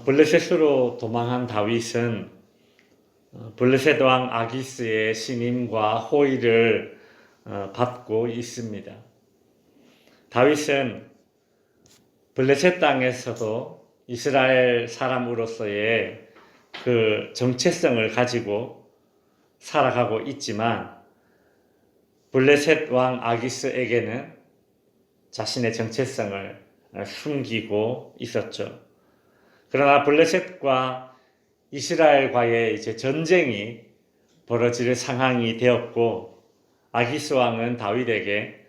블레셋으로 도망한 다윗은 블레셋 왕 아기스의 신임과 호의를 받고 있습니다. 다윗은 블레셋 땅에서도 이스라엘 사람으로서의 그 정체성을 가지고 살아가고 있지만 블레셋 왕 아기스에게는 자신의 정체성을 숨기고 있었죠. 그러나 블레셋과 이스라엘과의 이제 전쟁이 벌어질 상황이 되었고 아기스 왕은 다윗에게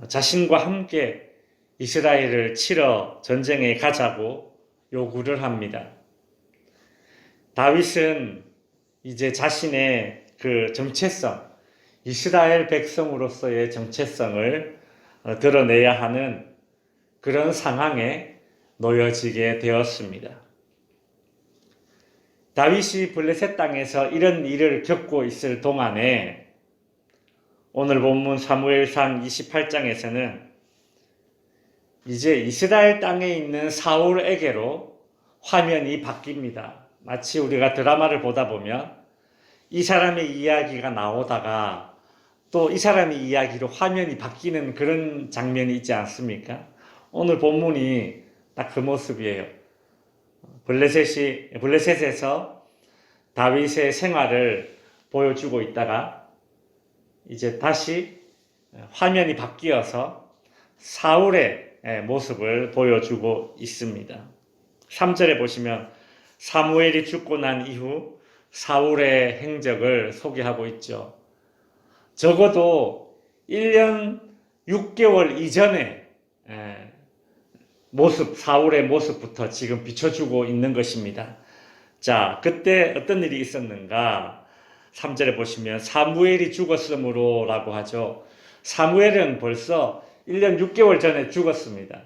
자신과 함께 이스라엘을 치러 전쟁에 가자고 요구를 합니다. 다윗은 이제 자신의 그 정체성, 이스라엘 백성으로서의 정체성을 드러내야 하는 그런 상황에 놓여지게 되었습니다. 다윗이 블레셋 땅에서 이런 일을 겪고 있을 동안에 오늘 본문 사무엘상 28장에서는 이제 이스라엘 땅에 있는 사울에게로 화면이 바뀝니다. 마치 우리가 드라마를 보다 보면 이 사람의 이야기가 나오다가 또 이 사람의 이야기로 화면이 바뀌는 그런 장면이 있지 않습니까? 오늘 본문이 딱 그 모습이에요. 블레셋에서 다윗의 생활을 보여주고 있다가 이제 다시 화면이 바뀌어서 사울의 모습을 보여주고 있습니다. 3절에 보시면 사무엘이 죽고 난 이후 사울의 행적을 소개하고 있죠. 적어도 1년 6개월 이전의 모습, 사울의 모습부터 지금 비춰주고 있는 것입니다. 자, 그때 어떤 일이 있었는가? 3절에 보시면 사무엘이 죽었으므로 라고 하죠. 사무엘은 벌써 1년 6개월 전에 죽었습니다.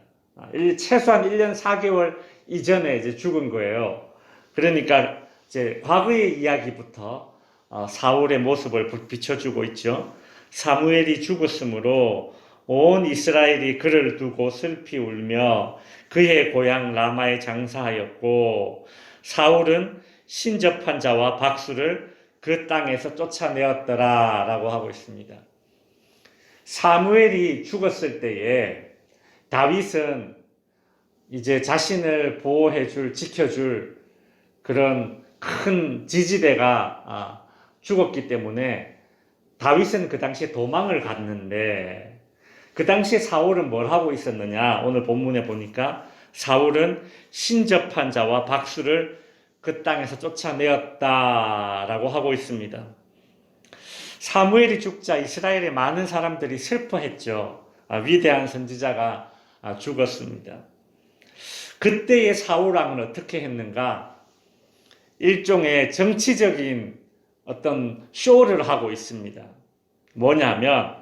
최소한 1년 4개월 이전에 이제 죽은 거예요. 그러니까 이제 과거의 이야기부터 사울의 모습을 비춰주고 있죠. 사무엘이 죽었으므로 온 이스라엘이 그를 두고 슬피 울며 그의 고향 라마에 장사하였고 사울은 신접한 자와 박수를 그 땅에서 쫓아내었더라 라고 하고 있습니다. 사무엘이 죽었을 때에 다윗은 이제 자신을 보호해줄, 지켜줄 그런 큰 지지대가 죽었기 때문에 다윗은 그 당시에 도망을 갔는데 그 당시에 사울은 뭘 하고 있었느냐? 오늘 본문에 보니까 사울은 신접한 자와 박수를 그 땅에서 쫓아내었다라고 하고 있습니다. 사무엘이 죽자 이스라엘의 많은 사람들이 슬퍼했죠. 위대한 선지자가 죽었습니다. 그때의 사울 왕은 어떻게 했는가? 일종의 정치적인 어떤 쇼를 하고 있습니다. 뭐냐면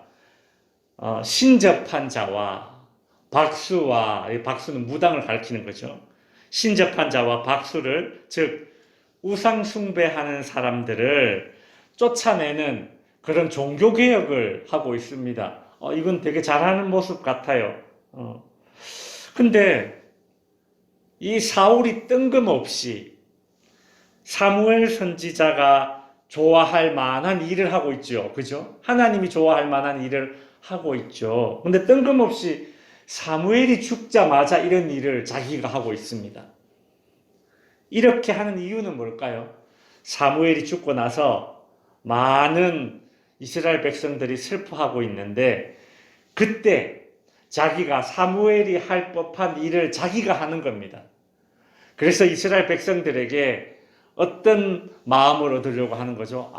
신접한 자와 박수와, 박수는 무당을 가리키는 거죠. 신접한 자와 박수를, 즉 우상 숭배하는 사람들을 쫓아내는 그런 종교개혁을 하고 있습니다. 이건 되게 잘하는 모습 같아요. 근데 이 사울이 뜬금없이 사무엘 선지자가 좋아할 만한 일을 하고 있죠. 그죠? 하나님이 좋아할 만한 일을 하고 있죠. 근데 뜬금없이 사무엘이 죽자마자 이런 일을 자기가 하고 있습니다. 이렇게 하는 이유는 뭘까요? 사무엘이 죽고 나서 많은 이스라엘 백성들이 슬퍼하고 있는데 그때 자기가 사무엘이 할 법한 일을 자기가 하는 겁니다. 그래서 이스라엘 백성들에게 어떤 마음을 얻으려고 하는 거죠?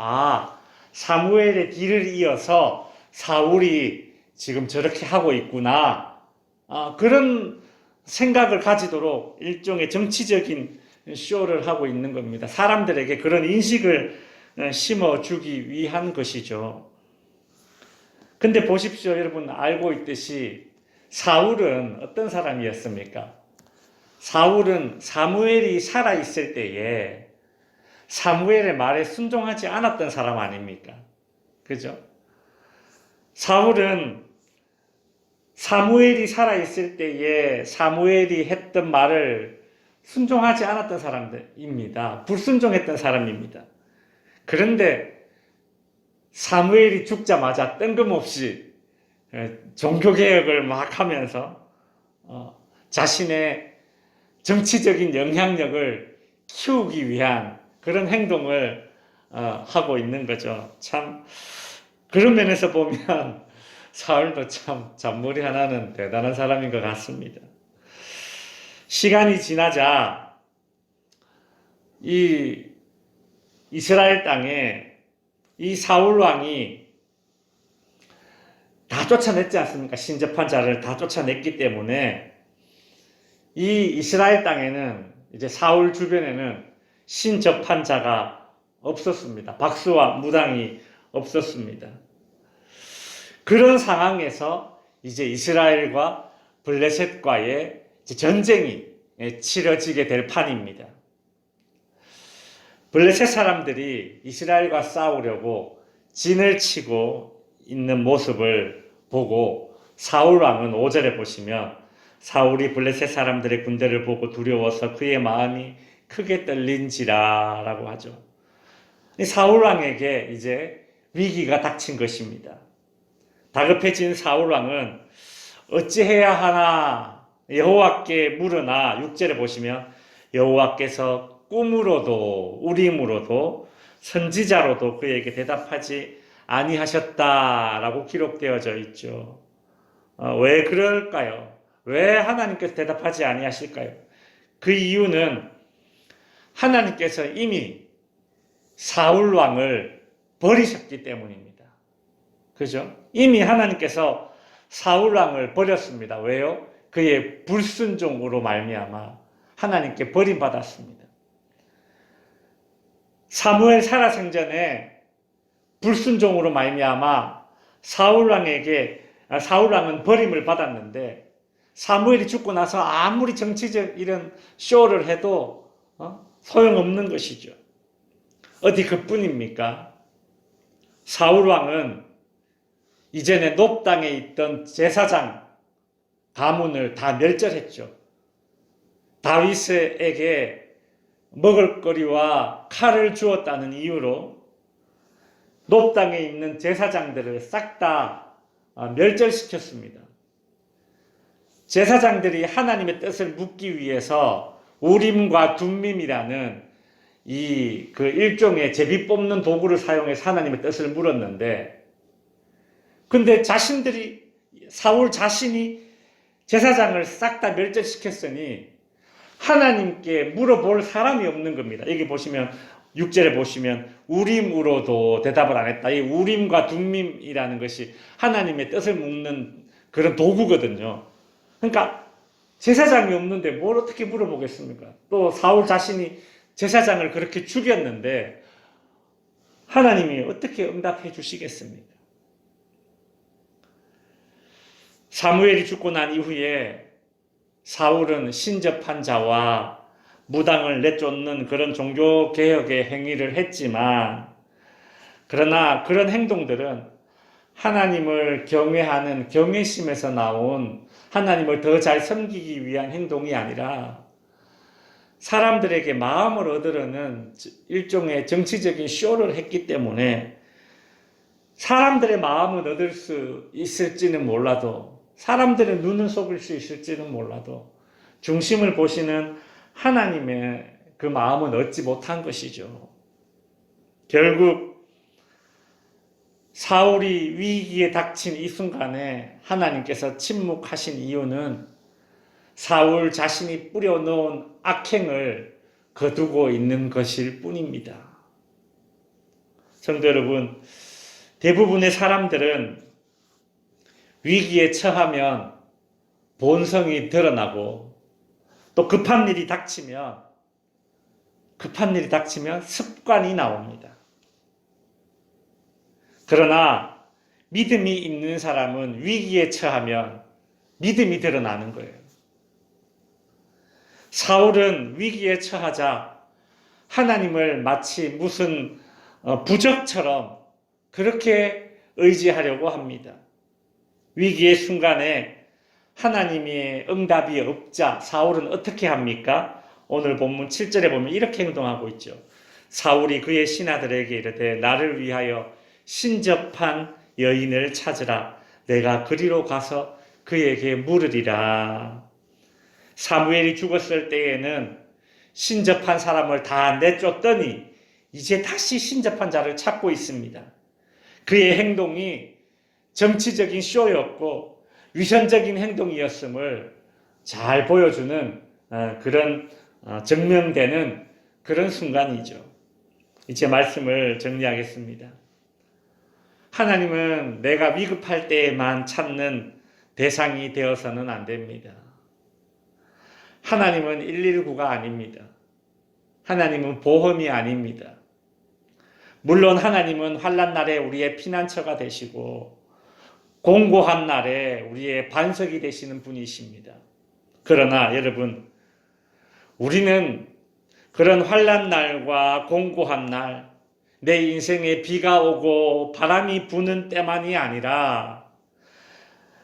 사무엘의 뒤를 이어서 사울이 지금 저렇게 하고 있구나. 그런 생각을 가지도록 일종의 정치적인 쇼를 하고 있는 겁니다. 사람들에게 그런 인식을 심어주기 위한 것이죠. 근데 보십시오. 여러분 알고 있듯이 사울은 어떤 사람이었습니까? 사울은 사무엘이 살아있을 때에 사무엘의 말에 순종하지 않았던 사람 아닙니까? 그죠? 사울은 사무엘이 살아있을 때에 사무엘이 했던 말을 순종하지 않았던 사람들입니다. 불순종했던 사람입니다. 그런데 사무엘이 죽자마자 뜬금없이 종교개혁을 막 하면서 자신의 정치적인 영향력을 키우기 위한 그런 행동을 하고 있는 거죠. 참 그런 면에서 보면 사울도 참 잔머리 하나는 대단한 사람인 것 같습니다. 시간이 지나자 이 이스라엘 땅에 이 사울 왕이 다 쫓아냈지 않습니까? 신접한 자를 다 쫓아냈기 때문에 이 이스라엘 땅에는 이제 사울 주변에는 신접한 자가 없었습니다. 박수와 무당이 없었습니다. 그런 상황에서 이제 이스라엘과 블레셋과의 전쟁이 치러지게 될 판입니다. 블레셋 사람들이 이스라엘과 싸우려고 진을 치고 있는 모습을 보고 사울 왕은 5절에 보시면 사울이 블레셋 사람들의 군대를 보고 두려워서 그의 마음이 크게 떨린지라 라고 하죠. 사울 왕에게 이제 위기가 닥친 것입니다. 다급해진 사울 왕은 어찌해야 하나 여호와께 물으나 6절에 보시면 여호와께서 꿈으로도 우림으로도 선지자로도 그에게 대답하지 아니하셨다라고 기록되어져 있죠. 왜 그럴까요? 왜 하나님께서 대답하지 아니하실까요? 그 이유는 하나님께서 이미 사울 왕을 버리셨기 때문입니다. 그죠? 이미 하나님께서 사울 왕을 버렸습니다. 왜요? 그의 불순종으로 말미암아 하나님께 버림받았습니다. 사무엘 살아생전에 불순종으로 말미암아 사울 왕은 버림을 받았는데 사무엘이 죽고 나서 아무리 정치적 이런 쇼를 해도 소용없는 것이죠. 어디 그뿐입니까? 사울 왕은 이전에 높 땅에 있던 제사장 가문을 다 멸절했죠. 다윗에게 먹을거리와 칼을 주었다는 이유로 높 땅에 있는 제사장들을 싹 다 멸절시켰습니다. 제사장들이 하나님의 뜻을 묻기 위해서 우림과 둠밈이라는 그 일종의 제비 뽑는 도구를 사용해서 하나님의 뜻을 물었는데, 근데 사울 자신이 제사장을 싹 다 멸절시켰으니 하나님께 물어볼 사람이 없는 겁니다. 여기 보시면 6절에 보시면 우림으로도 대답을 안 했다. 이 우림과 둠밈이라는 것이 하나님의 뜻을 묻는 그런 도구거든요. 그러니까 제사장이 없는데 뭘 어떻게 물어보겠습니까? 또 사울 자신이 제사장을 그렇게 죽였는데 하나님이 어떻게 응답해 주시겠습니까? 사무엘이 죽고 난 이후에 사울은 신접한 자와 무당을 내쫓는 그런 종교개혁의 행위를 했지만, 그러나 그런 행동들은 하나님을 경외하는 경외심에서 나온 하나님을 더 잘 섬기기 위한 행동이 아니라 사람들에게 마음을 얻으려는 일종의 정치적인 쇼를 했기 때문에 사람들의 마음을 얻을 수 있을지는 몰라도, 사람들의 눈을 속일 수 있을지는 몰라도 중심을 보시는 하나님의 그 마음은 얻지 못한 것이죠. 결국 사울이 위기에 닥친 이 순간에 하나님께서 침묵하신 이유는 사울 자신이 뿌려놓은 악행을 거두고 있는 것일 뿐입니다. 성도 여러분, 대부분의 사람들은 위기에 처하면 본성이 드러나고 또 급한 일이 닥치면 습관이 나옵니다. 그러나 믿음이 있는 사람은 위기에 처하면 믿음이 드러나는 거예요. 사울은 위기에 처하자 하나님을 마치 무슨 부적처럼 그렇게 의지하려고 합니다. 위기의 순간에 하나님의 응답이 없자 사울은 어떻게 합니까? 오늘 본문 7절에 보면 이렇게 행동하고 있죠. 사울이 그의 신하들에게 이르되 나를 위하여 신접한 여인을 찾으라. 내가 그리로 가서 그에게 물으리라. 사무엘이 죽었을 때에는 신접한 사람을 다 내쫓더니 이제 다시 신접한 자를 찾고 있습니다. 그의 행동이 정치적인 쇼였고 위선적인 행동이었음을 잘 보여주는 그런 증명되는 그런 순간이죠. 이제 말씀을 정리하겠습니다. 하나님은 내가 위급할 때에만 찾는 대상이 되어서는 안 됩니다. 하나님은 119가 아닙니다. 하나님은 보험이 아닙니다. 물론 하나님은 환난 날에 우리의 피난처가 되시고 공고한 날에 우리의 반석이 되시는 분이십니다. 그러나 여러분, 우리는 그런 환난 날과 공고한 날, 내 인생에 비가 오고 바람이 부는 때만이 아니라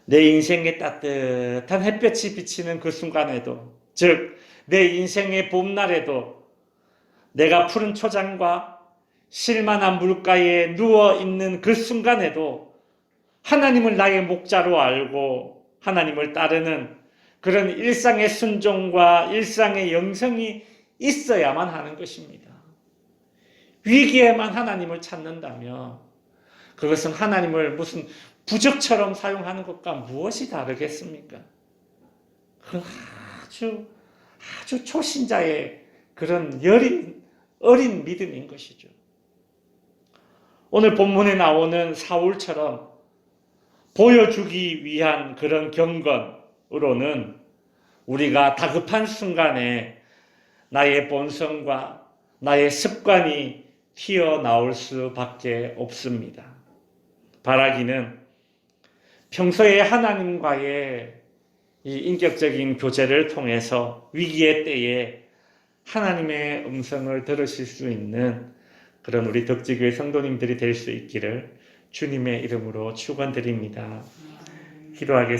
내 인생에 따뜻한 햇볕이 비치는 그 순간에도, 즉 내 인생의 봄날에도 내가 푸른 초장과 실만한 물가에 누워있는 그 순간에도 하나님을 나의 목자로 알고 하나님을 따르는 그런 일상의 순종과 일상의 영성이 있어야만 하는 것입니다. 위기에만 하나님을 찾는다면 그것은 하나님을 무슨 부적처럼 사용하는 것과 무엇이 다르겠습니까? 그 아주 초신자의 그런 어린 믿음인 것이죠. 오늘 본문에 나오는 사울처럼 보여주기 위한 그런 경건으로는 우리가 다급한 순간에 나의 본성과 나의 습관이 튀어나올 수밖에 없습니다. 바라기는 평소에 하나님과의 이 인격적인 교제를 통해서 위기의 때에 하나님의 음성을 들으실 수 있는 그런 우리 덕지교회 성도님들이 될 수 있기를 주님의 이름으로 축원드립니다. 기도하겠습니다.